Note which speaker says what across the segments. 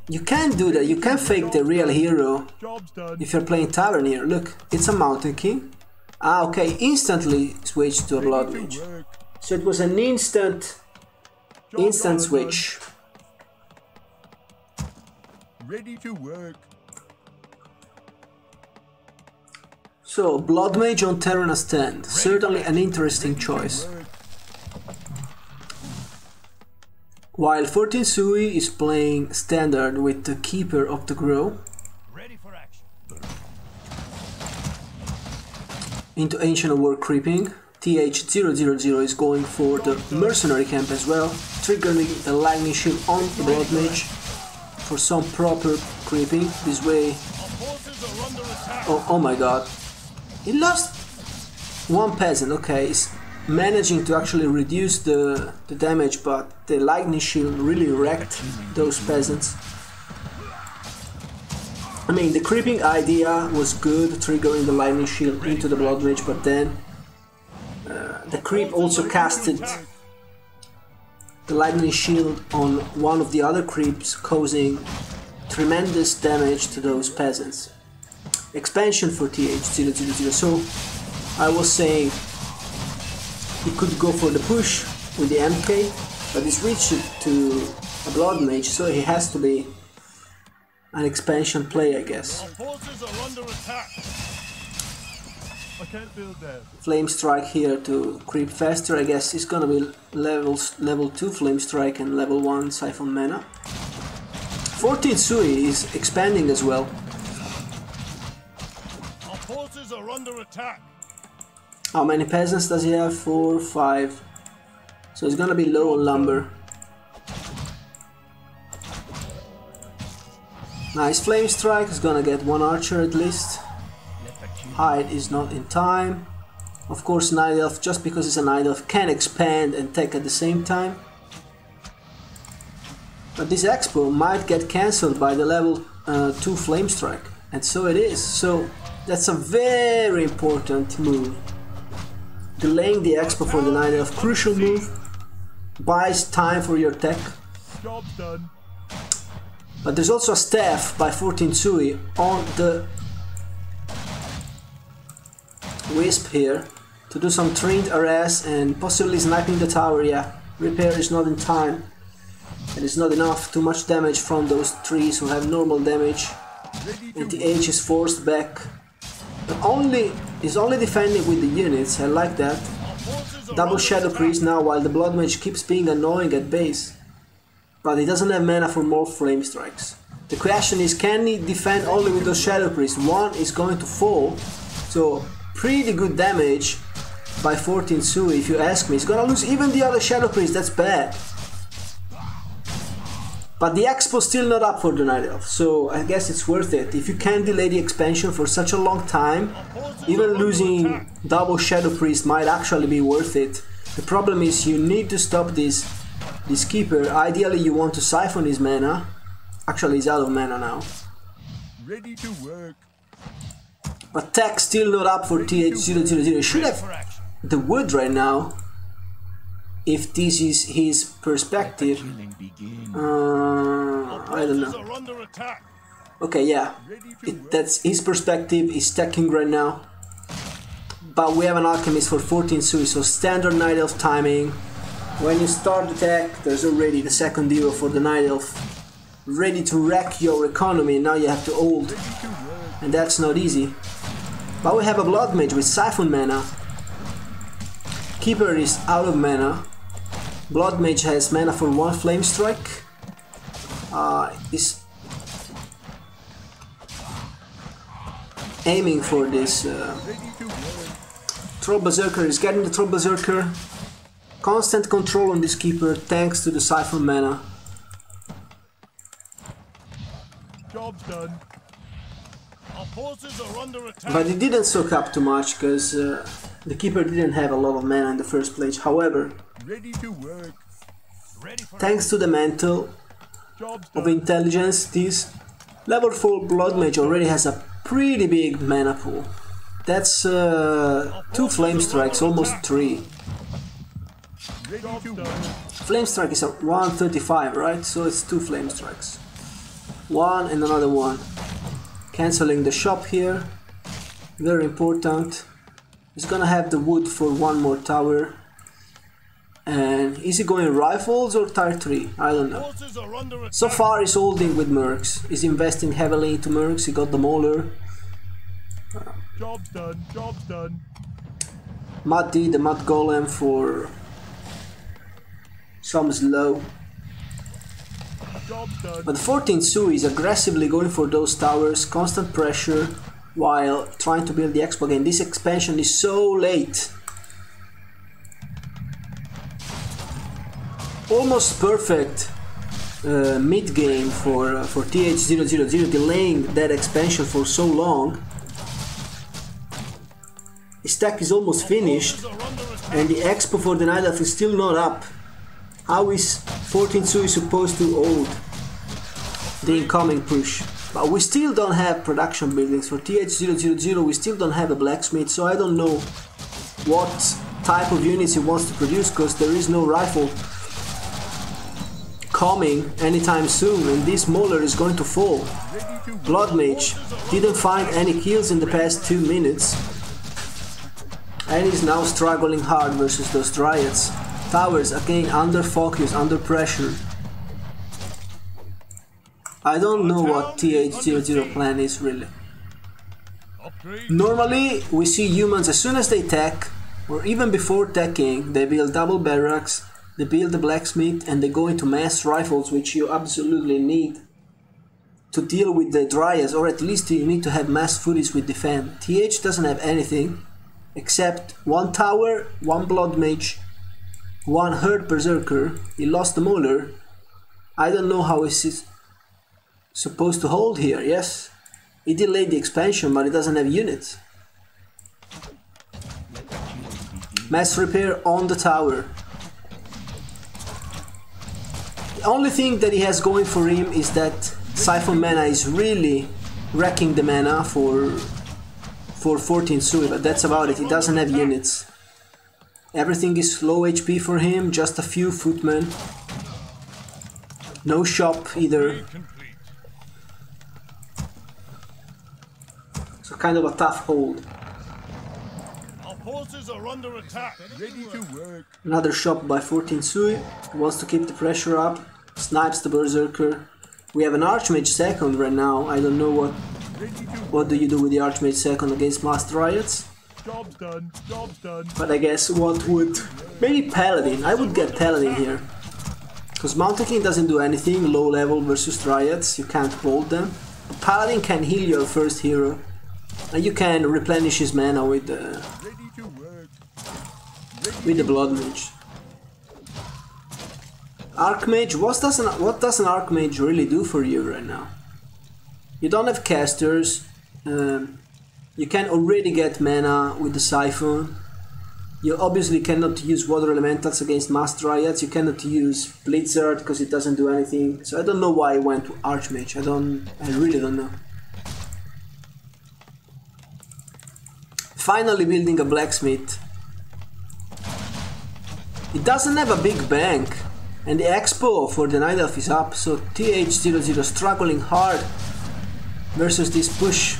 Speaker 1: You can't do that, you can't fake the real hero if you're playing Tavern here. Look, it's a Mountain King. Ah, okay, instantly switched to a Blood Mage. So it was an instant switch.
Speaker 2: Ready to work.
Speaker 1: So, Blood Mage on Terrana stand, certainly an interesting choice. While 14 Sui is playing standard with the Keeper of the Grove.
Speaker 2: Ready for action.
Speaker 1: Into Ancient of War creeping. Th000 is going for the Mercenary camp as well, triggering the Lightning Shield on the Blood Mage for some proper creeping. This way... Oh my god. He lost one peasant, okay. He's managing to actually reduce the damage, but the Lightning Shield really wrecked those peasants. I mean, the creeping idea was good, triggering the Lightning Shield into the Blood Mage, but then the creep also casted the Lightning Shield on one of the other creeps, causing tremendous damage to those peasants. Expansion for Th000, so I was saying he could go for the push with the MK, but he switched it to a Blood Mage, so he has to be an expansion play, I guess.
Speaker 2: Forces are under attack. I can't build that.
Speaker 1: Flamestrike here to creep faster. I guess it's gonna be level 2 Flamestrike and level 1 Siphon Mana. 14 Sui is expanding as well.
Speaker 2: Our forces are under attack.
Speaker 1: How many peasants does he have? 4, 5. So it's gonna be low on lumber. Nice Flamestrike, is gonna get one archer at least. Hide is not in time. Of course, Night Elf, just because it's a Night Elf, can expand and take at the same time. But this expo might get cancelled by the level 2 Flamestrike. And so it is. So that's a very important move. Delaying the expo for the Night Elf, crucial move. Buys time for your tech.
Speaker 2: Job's done.
Speaker 1: But there's also a staff by 14 Sui on the Wisp here to do some trained harass and possibly sniping the tower. Yeah, repair is not in time and it's not enough. Too much damage from those trees who have normal damage, and the H is forced back. But is only defending with the units. I like that. Double Shadow Priest now, while the Blood Mage keeps being annoying at base, but he doesn't have mana for more Flame Strikes. The question is, can he defend only with those Shadow Priests? One is going to fall, so pretty good damage by 14 Sui, if you ask me. He's gonna lose even the other Shadow Priest, that's bad. But the expo's still not up for the Night Elf, so I guess it's worth it. If you can delay the expansion for such a long time, even losing double Shadow Priest might actually be worth it. The problem is you need to stop this Keeper. Ideally you want to siphon his mana. Actually he's out of mana now.
Speaker 2: Ready to work.
Speaker 1: But tech still not up for Th000. Should have the wood right now, if this is his perspective. I don't know. Okay, yeah, that's his perspective. He's stacking right now. But we have an Alchemist for 14 Sui, so standard Night Elf timing. When you start the tech, there's already the second hero for the Night Elf ready to wreck your economy. Now you have to ult, and that's not easy. But we have a Blood Mage with Siphon Mana. Keeper is out of mana. Blood Mage has mana for one Flamestrike. Is aiming for this Troll Berserker. Is getting the Troll Berserker. Constant control on this Keeper thanks to the Siphon Mana.
Speaker 2: Job's done. Our forces are under attack.
Speaker 1: But it didn't soak up too much because the Keeper didn't have a lot of mana in the first place. However,
Speaker 2: ready to work.
Speaker 1: Thanks to the Mantle of Intelligence, this level 4 Blood Mage already has a pretty big mana pool. That's 2 Flamestrikes, almost 3. Flamestrike is at 135, right? So it's 2 Flamestrikes. One and another one. Cancelling the shop here. Very important. He's gonna have the wood for one more tower. And is he going rifles or tier 3? I don't know. So far he's holding with mercs. He's investing heavily into mercs. He got the mauler.
Speaker 2: Job's done, job's done.
Speaker 1: Muddy, the mud golem for some slow.
Speaker 2: Job's done.
Speaker 1: But 14 Sui is aggressively going for those towers, constant pressure, while trying to build the expo again. This expansion is so late. Almost perfect mid-game for Th000, delaying that expansion for so long. His tech is almost finished, and the expo for the Night Elf is still not up. How is 14 Sui supposed to hold the incoming push? But we still don't have production buildings. For Th000 we still don't have a blacksmith, so I don't know what type of units he wants to produce, because there is no rifle coming anytime soon, and this mauler is going to fall. Blood Mage didn't find any kills in the past 2 minutes, and is now struggling hard versus those Dryads. Towers again under focus, under pressure. I don't know what Th000 plan is really. Normally we see humans as soon as they tech, or even before teching, they build double barracks, they build the blacksmith, and they go into mass rifles, which you absolutely need to deal with the Dryads, or at least you need to have mass footies with defend. TH doesn't have anything except one tower, one blood mage, one herd berserker. He lost the mauler. I don't know how he's supposed to hold here. Yes, he delayed the expansion, but he doesn't have units. Mass repair on the tower. The only thing that he has going for him is that Siphon mana is really wrecking the mana for 14 Sui, but that's about it. He doesn't have units. Everything is low HP for him, just a few footmen. No shop either. So kind of a tough hold.
Speaker 2: Our forces are under attack. Ready to work.
Speaker 1: Another shop by 14 Sui. He wants to keep the pressure up. Snipes the berserker. We have an Archmage second right now. I don't know what do you do with the Archmage second against Mass Dryads.
Speaker 2: Job's done, job's done.
Speaker 1: But I guess what would... Maybe Paladin. I would get Paladin here. Because Mountain King doesn't do anything low level versus Dryads. You can't hold them. But Paladin can heal your first hero. And you can replenish his mana with the Blood Mage. Archmage, what does an Archmage really do for you right now? You don't have casters, you can already get mana with the Siphon. You obviously cannot use Water Elementals against Mass Dryads, you cannot use Blizzard because it doesn't do anything. So I don't know why I went to Archmage, I really don't know. Finally building a blacksmith. It doesn't have a big bank, and the expo for the Night Elf is up, so Th000 struggling hard versus this push.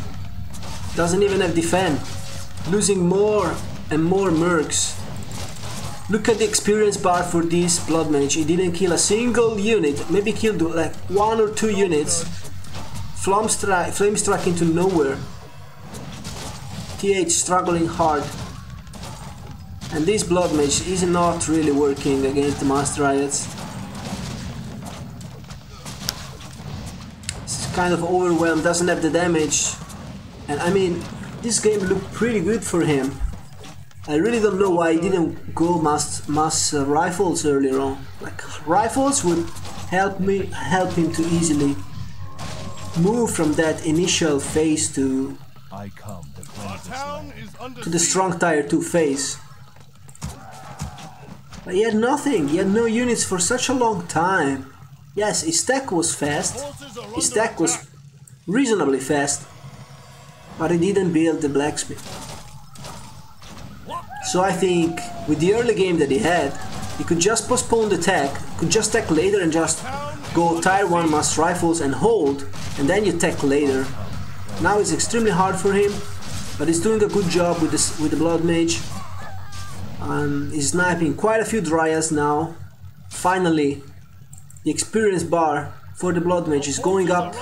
Speaker 1: Doesn't even have defend, losing more and more mercs. Look at the experience bar for this Blood Mage. He didn't kill a single unit, maybe killed like 1 or 2 units. Flamestrike into nowhere. TH struggling hard. And this Blood Mage is not really working against the Mass Dryads. It's kind of overwhelmed, doesn't have the damage. And I mean, this game looked pretty good for him. I really don't know why he didn't go mass rifles earlier on. Like, rifles would help him to easily move from that initial phase to the strong tier 2 phase. But he had nothing, he had no units for such a long time. Yes, his tech was fast, his tech was reasonably fast, but he didn't build the blacksmith. So I think with the early game that he had, he could just postpone the tech, could just tech later and just go tier 1 mass rifles and hold, and then you tech later. Now it's extremely hard for him, but he's doing a good job with the Blood Mage. He's sniping quite a few Dryads now. Finally, the experience bar for the Blood Mage is going up.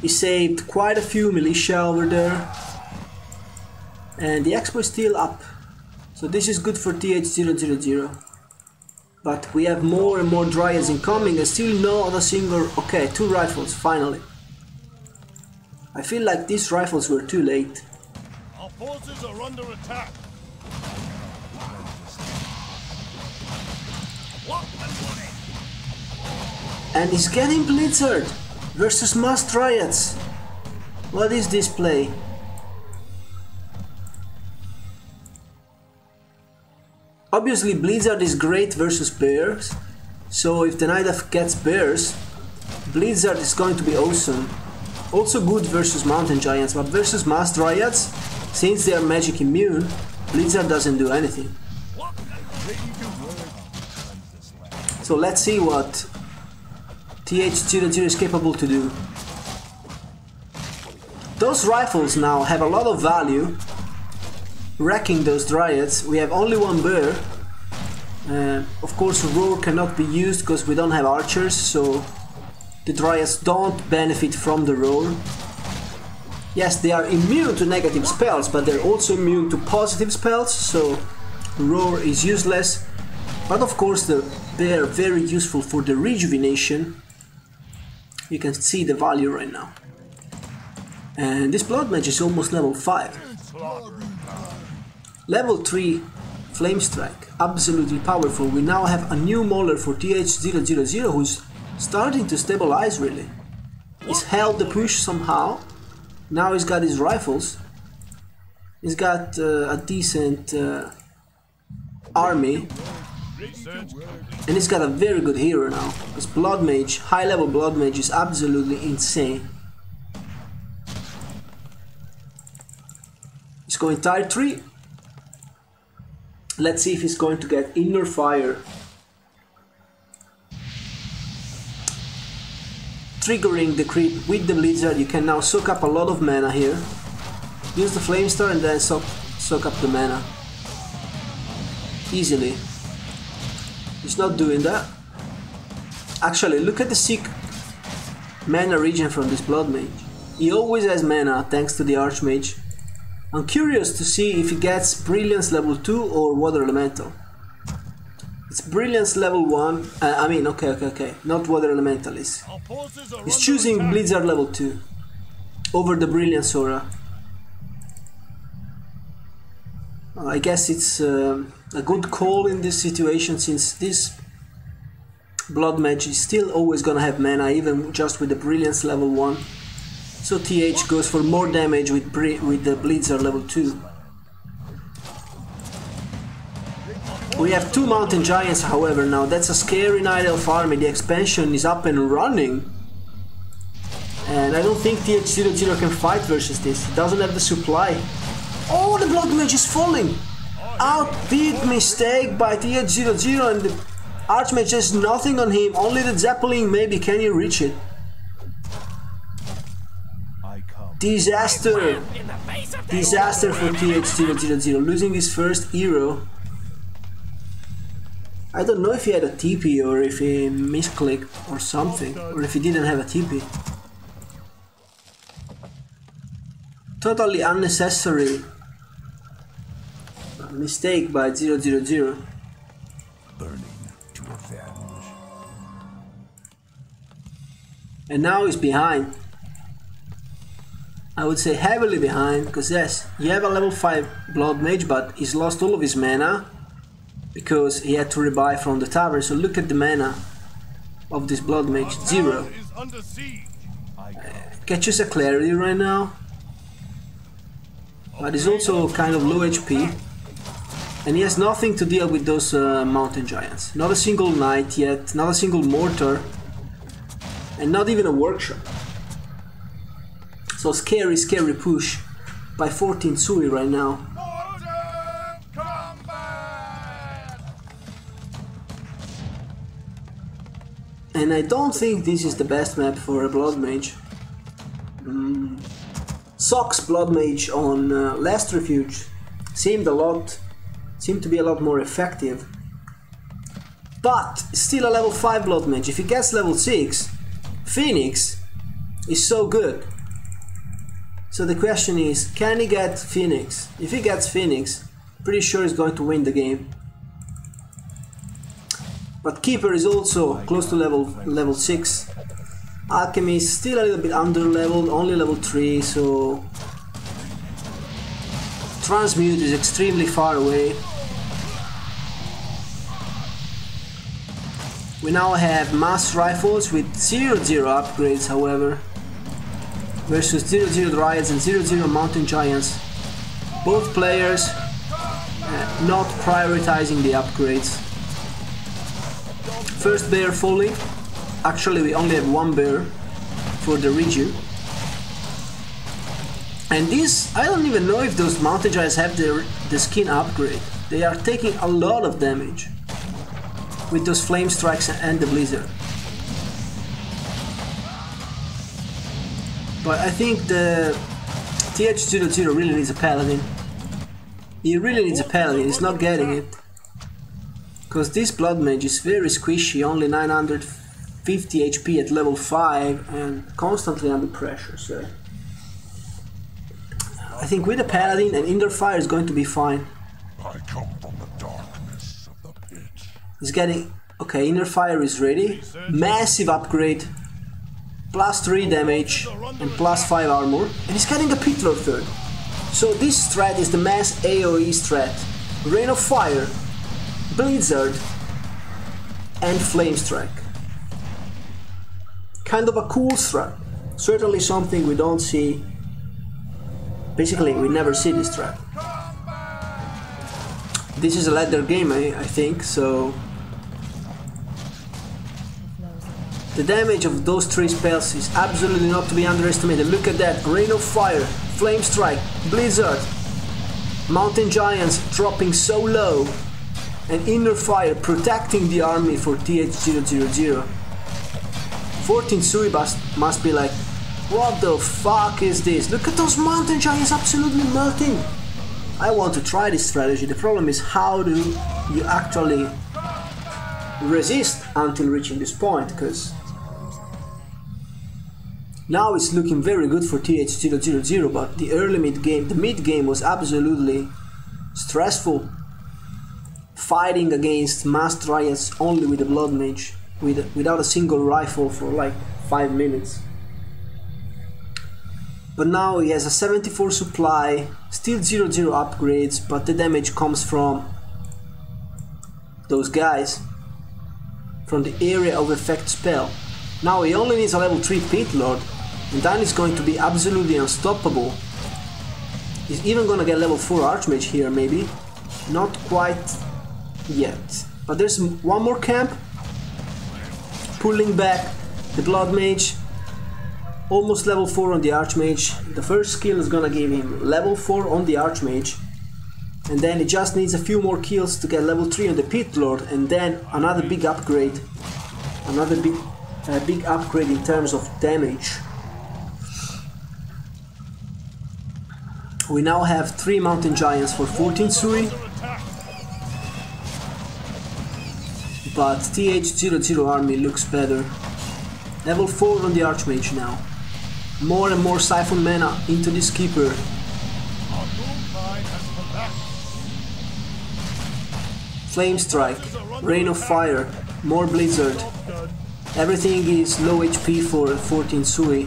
Speaker 1: He saved quite a few militia over there. And the expo is still up. So this is good for Th000. But we have more and more Dryads incoming and still not a single... Okay, 2 rifles, finally. I feel like these rifles were too late.
Speaker 2: Our forces are under attack.
Speaker 1: And he's getting Blizzard versus Mass Dryads. What is this play? Obviously Blizzard is great versus bears, so if the Night Elf gets bears, Blizzard is going to be awesome. Also good versus Mountain Giants, but versus Mass Dryads, since they are magic immune, Blizzard doesn't do anything. So let's see what Th000 is capable to do. Those rifles now have a lot of value. Wrecking those Dryads. We have only 1 bear. Of course roar cannot be used because we don't have archers, so the Dryads don't benefit from the roar. Yes, they are immune to negative spells, but they're also immune to positive spells, so roar is useless. But of course they are very useful for the rejuvenation. You can see the value right now. And this Blood Mage is almost level 5. Level 3 Flamestrike, absolutely powerful. We now have a new Mauler for Th000 who's starting to stabilize really. He's held the push somehow. Now he's got his rifles. He's got a decent army. And he's got a very good hero now. Because Blood Mage, high level Blood Mage is absolutely insane. He's going tier 3. Let's see if he's going to get Inner Fire. Triggering the creep with the Blizzard, you can now soak up a lot of mana here. Use the Flamestar and then soak up the mana. Easily. He's not doing that. Actually, look at the sick mana regen from this Blood Mage. He always has mana thanks to the Archmage. I'm curious to see if he gets Brilliance level 2 or Water Elemental. It's Brilliance level 1, okay, not Water Elemental. He's choosing Blizzard level 2 over the Brilliance Aura. I guess it's a good call in this situation, since this Blood Mage is still always gonna have mana, even just with the Brilliance level 1. So TH goes for more damage with the Blizzard level 2. We have 2 Mountain Giants, however, now. That's a scary Night Elf army. The expansion is up and running. And I don't think Th000 can fight versus this. It doesn't have the supply. Oh, the Blood Mage is falling! Big mistake by Th000, and the Archmage has nothing on him. Only the Zeppelin, maybe. Can you reach it? Disaster! Disaster for Th000, losing his first hero. I don't know if he had a TP or if he misclicked or something, or if he didn't have a TP. Totally unnecessary mistake by Th000.
Speaker 3: Burning to avenge.
Speaker 1: And now he's behind. I would say heavily behind, because yes, you have a level 5 Blood Mage, but he's lost all of his mana because he had to rebuy from the tavern. So look at the mana of this Blood Mage, 0. Can choose a Clarity right now, but he's also kind of low HP, and he has nothing to deal with those Mountain Giants. Not a single Knight yet, not a single Mortar, and not even a Workshop. So scary push by 14 Sui right now. And I don't think this is the best map for a Blood Mage. Sock's Blood Mage on Last Refuge seemed to be a lot more effective. But still a level 5 Blood Mage. If he gets level 6, Phoenix is so good. So the question is, can he get Phoenix? If he gets Phoenix, pretty sure he's going to win the game. But Keeper is also close to level 6. Alchemy is still a little bit under leveled, only level 3, so Transmute is extremely far away. We now have mass rifles with 0-0 upgrades, however, versus 0-0 Dryads and 0-0 Mountain Giants. Both players not prioritizing the upgrades. First bear falling. Actually, we only have one bear for the Riju. And this, I don't even know if those Mountain Giants have the skin upgrade. They are taking a lot of damage with those Flamestrikes and the Blizzard. But I think the Th000 really needs a Paladin. He really needs a Paladin, he's not getting it. Because this Blood Mage is very squishy, only 950 HP at level 5 and constantly under pressure, so I think with a Paladin and Inner Fire is going to be fine.
Speaker 3: I come from the darkness of the pit.
Speaker 1: He's getting... okay, Inner Fire is ready. Massive upgrade. Plus 3 damage and plus 5 armor. And he's getting a Pit Lord third. So this strat is the mass AoE strat. Rain of Fire, Blizzard and Flamestrike. Kind of a cool strat. Certainly something we don't see. Basically, we never see this strat. This is a ladder game, I think, so the damage of those 3 spells is absolutely not to be underestimated. Look at that, Rain of Fire, Flamestrike, Blizzard, Mountain Giants dropping so low, and Inner Fire protecting the army for Th000. 14 Sui must be like, what the fuck is this? Look at those Mountain Giants absolutely melting! I want to try this strategy. The problem is, how do you actually resist until reaching this point? Because now it's looking very good for Th000, but the mid game was absolutely stressful. Fighting against mass Dryads only with a Blood Mage, without a single rifle for like 5 minutes. But now he has a 74 supply, still 0-0 upgrades, but the damage comes from those guys, from the area of effect spell. Now he only needs a level 3 Pit Lord, and then he's going to be absolutely unstoppable. He's even gonna get level 4 Archmage here, maybe. Not quite yet. But there's one more camp, pulling back the Blood Mage. Almost level 4 on the Archmage. The first skill is gonna give him level 4 on the Archmage. And then he just needs a few more kills to get level 3 on the Pit Lord, and then another big upgrade. Another big upgrade in terms of damage. We now have 3 Mountain Giants for 14 Suri. But Th000 army looks better. Level 4 on the Archmage now. More and more Siphon mana into this Keeper. Flamestrike, Rain of Fire, more Blizzard. Everything is low HP for 14 Sui.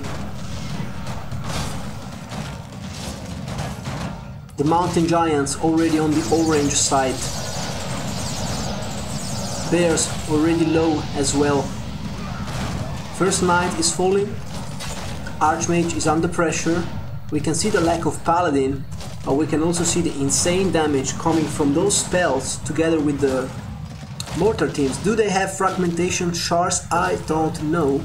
Speaker 1: The Mountain Giants already on the orange side. Bears already low as well. First Knight is falling. Archmage is under pressure. We can see the lack of Paladin, but we can also see the insane damage coming from those spells together with the mortar teams. Do they have fragmentation shards? I don't know.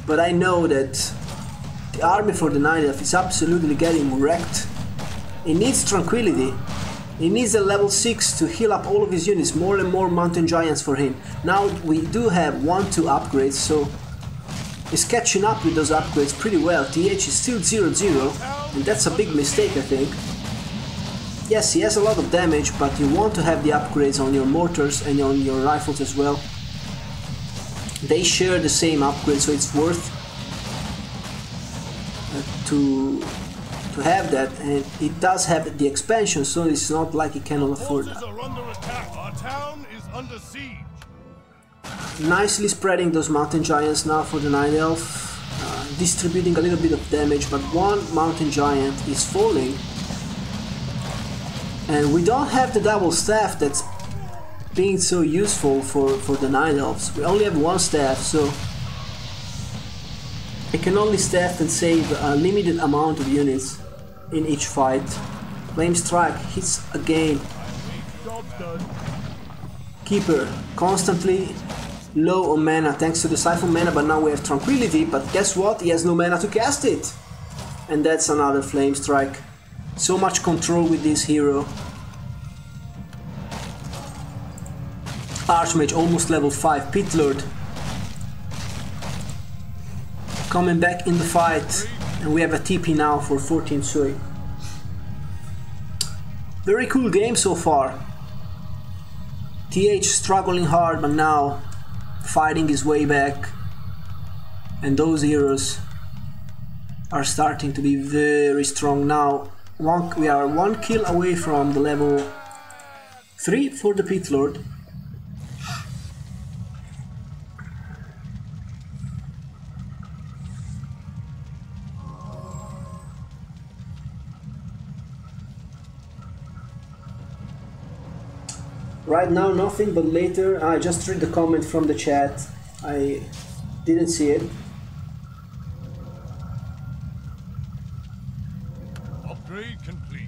Speaker 1: But I know that the army for the Night Elf is absolutely getting wrecked. It needs tranquility. He needs a level 6 to heal up all of his units, more and more mountain giants for him. Now we do have 1-2 upgrades, so he's catching up with those upgrades pretty well. TH is still 0-0, and that's a big mistake, I think. Yes, he has a lot of damage, but you want to have the upgrades on your mortars and on your rifles as well. They share the same upgrade, so it's worth to have that, and it does have the expansion, so it's not like it cannot afford that.
Speaker 2: Are under attack. Our town is under siege.
Speaker 1: Nicely spreading those mountain giants now for the Night Elf, distributing a little bit of damage, but one mountain giant is falling. And we don't have the double staff that's being so useful for the Night Elves. We only have one staff, so I can only staff and save a limited amount of units in each fight. Flamestrike hits again. Keeper constantly low on mana thanks to the Siphon mana, but now we have Tranquility, but guess what? He has no mana to cast it! And that's another Flamestrike. So much control with this hero. Archmage almost level 5, Pit Lord coming back in the fight, and we have a TP now for 14 Sui. Very cool game so far. TH struggling hard, but now fighting his way back, and those heroes are starting to be very strong now. We are 1 kill away from the level 3 for the Pit Lord. Right now nothing, but later I just read the comment from the chat. I didn't see it.
Speaker 2: Upgrade complete.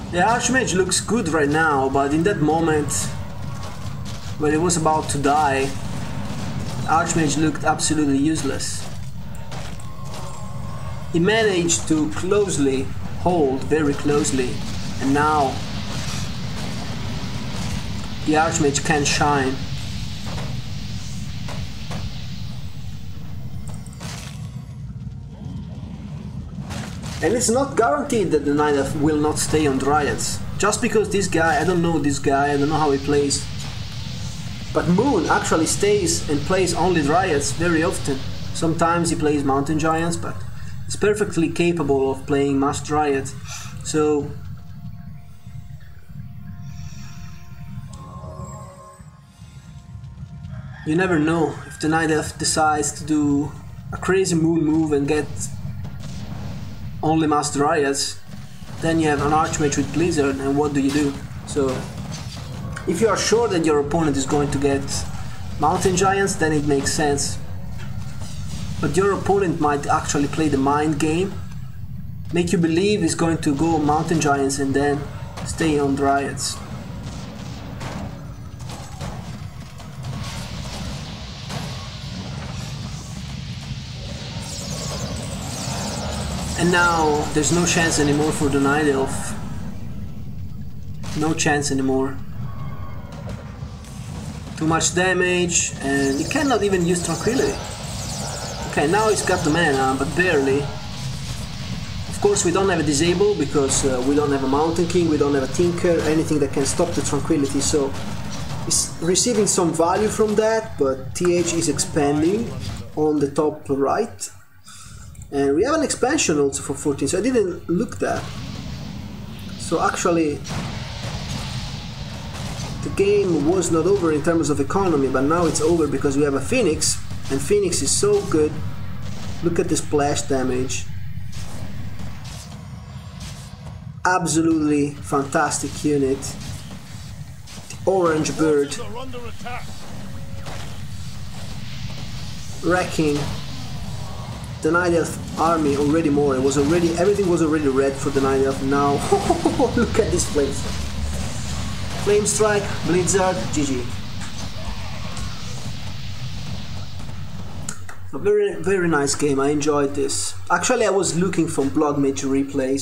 Speaker 1: The Archmage looks good right now, but in that moment when he was about to die, Archmage looked absolutely useless. He managed to closely hold, very closely, and now the Archmage can shine. And it's not guaranteed that the Night Elf will not stay on Dryads. Just because this guy, I don't know this guy, I don't know how he plays. But Moon actually stays and plays only Dryads very often. Sometimes he plays Mountain Giants, but he's perfectly capable of playing Mass Dryad. So you never know if the Night Elf decides to do a crazy Moon move and get only Mass Dryads, then you have an Archmage with Blizzard, and what do you do? So if you are sure that your opponent is going to get Mountain Giants, then it makes sense. But your opponent might actually play the mind game, make you believe he's going to go Mountain Giants and then stay on Dryads. And now there's no chance anymore for the Night Elf. No chance anymore. Too much damage, and he cannot even use Tranquility. Okay, now he's got the mana, but barely. Of course we don't have a Disable because we don't have a Mountain King, we don't have a Tinker, anything that can stop the Tranquility, so he's receiving some value from that, but TH is expanding on the top right. And we have an expansion also for 14, so I didn't look that. So actually the game was not over in terms of economy, but now it's over because we have a Phoenix, and Phoenix is so good. Look at the splash damage. Absolutely fantastic unit. The orange bird
Speaker 2: Are under attack.
Speaker 1: wrecking the Night Elf army already more. It was already, everything was already red for the Night Elf. Now, look at this Flamestrike. Flamestrike, Blizzard, GG. A very nice game. I enjoyed this. Actually, I was looking for Blood Mage replays.